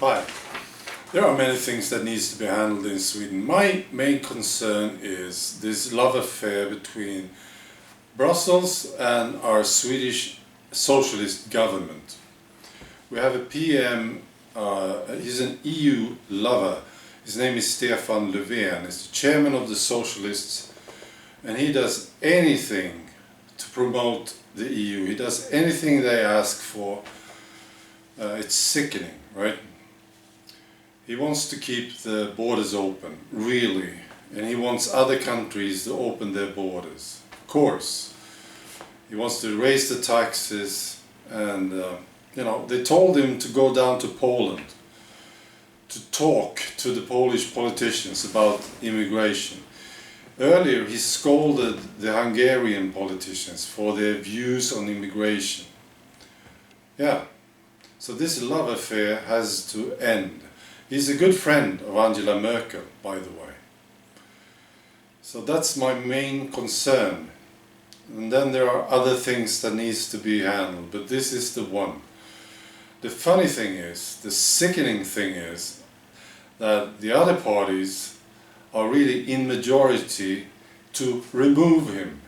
Hi. There are many things that needs to be handled in Sweden. My main concern is this love affair between Brussels and our Swedish socialist government. We have a PM, he's an EU lover. His name is Stefan Löfven. He's the chairman of the socialists, and he does anything to promote the EU. He does anything they ask for. It's sickening, right? He wants to keep the borders open, really, and he wants other countries to open their borders. Of course, he wants to raise the taxes, and they told him to go down to Poland to talk to the Polish politicians about immigration. Earlier, he scolded the Hungarian politicians for their views on immigration. Yeah, so this love affair has to end. He's a good friend of Angela Merkel, by the way. So that's my main concern. And then there are other things that needs to be handled, but this is the one. The funny thing is, the sickening thing is, that the other parties are really in majority to remove him,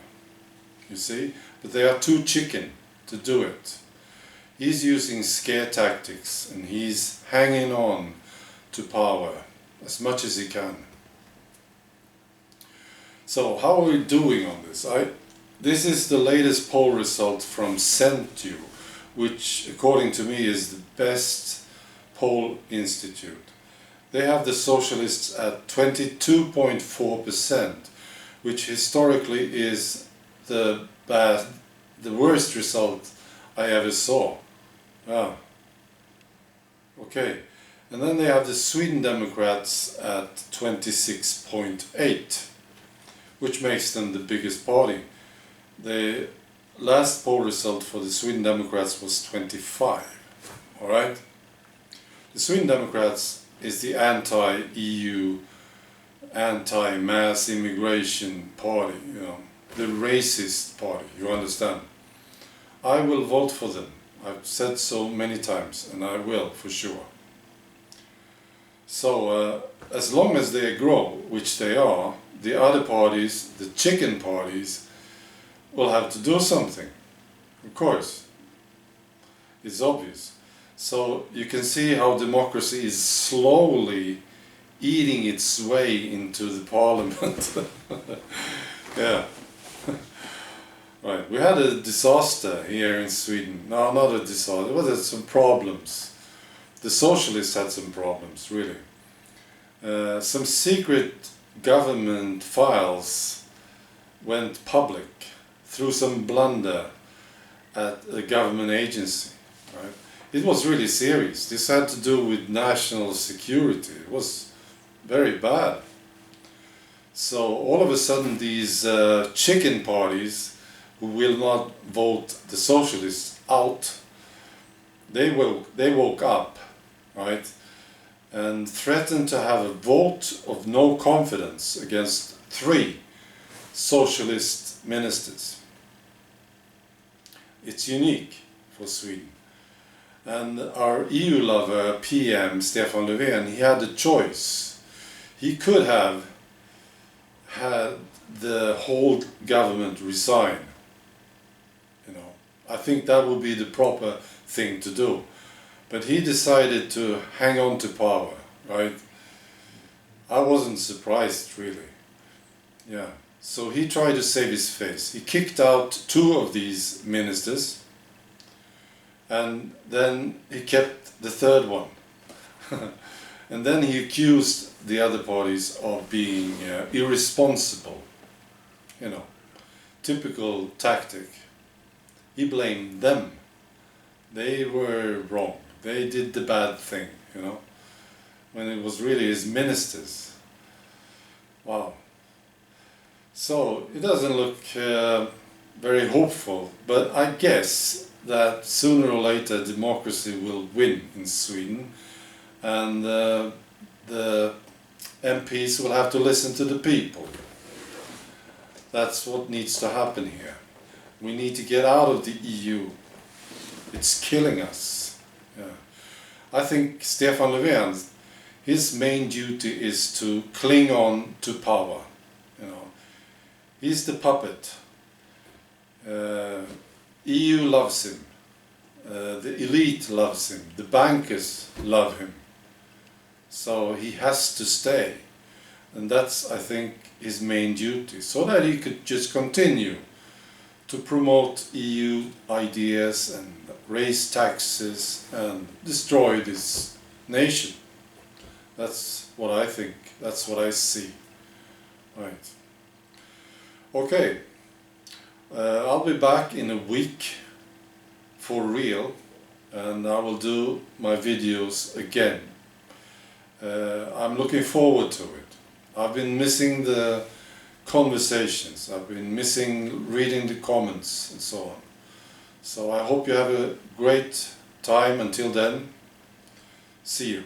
you see? But they are too chicken to do it. He's using scare tactics, and he's hanging on to power as much as he can. So how are we doing on this? This is the latest poll result from Centu, which according to me is the best poll institute. They have the socialists at 22.4%, which historically is the worst result I ever saw. Okay. And then they have the Sweden Democrats at 26.8, which makes them the biggest party. The last poll result for the Sweden Democrats was 25. Alright? The Sweden Democrats is the anti-EU, anti-mass immigration party, the racist party, you understand? I will vote for them. I've said so many times, and I will for sure. So, as long as they grow, which they are, the other parties, the chicken parties, will have to do something. Of course. It's obvious. So, you can see how democracy is slowly eating its way into the parliament. Yeah. Right. We had a disaster here in Sweden. No, not a disaster. Well, there's some problems. The socialists had some problems, really. Some secret government files went public through some blunder at a government agency. Right? It was really serious. This had to do with national security. It was very bad. So all of a sudden these chicken parties who will not vote the socialists out, they woke up, right, and threatened to have a vote of no confidence against 3 socialist ministers. It's unique for Sweden. And our EU lover, PM Stefan Löfven, he had a choice. He could have had the whole government resign. I think that would be the proper thing to do. But he decided to hang on to power, right? I wasn't surprised, really. Yeah. So he tried to save his face. He kicked out 2 of these ministers, and then he kept the 3rd one. And then he accused the other parties of being irresponsible. Typical tactic. He blamed them. They were wrong. They did the bad thing, when it was really his ministers. Wow. So it doesn't look very hopeful, but I guess that sooner or later democracy will win in Sweden, and the MPs will have to listen to the people. That's what needs to happen here. We need to get out of the EU. It's killing us. Yeah. I think Stefan Löfven, his main duty is to cling on to power. You know, he's the puppet. EU loves him. The elite loves him. The bankers love him. So he has to stay. And that's, I think, his main duty, so that he could just continue to promote EU ideas and raise taxes and destroy this nation. That's what I think, that's what I see. Right. Okay, I'll be back in a week for real, and I will do my videos again. I'm looking forward to it. I've been missing the conversations, I've been missing reading the comments and so on. So I hope you have a great time. Until then, see you.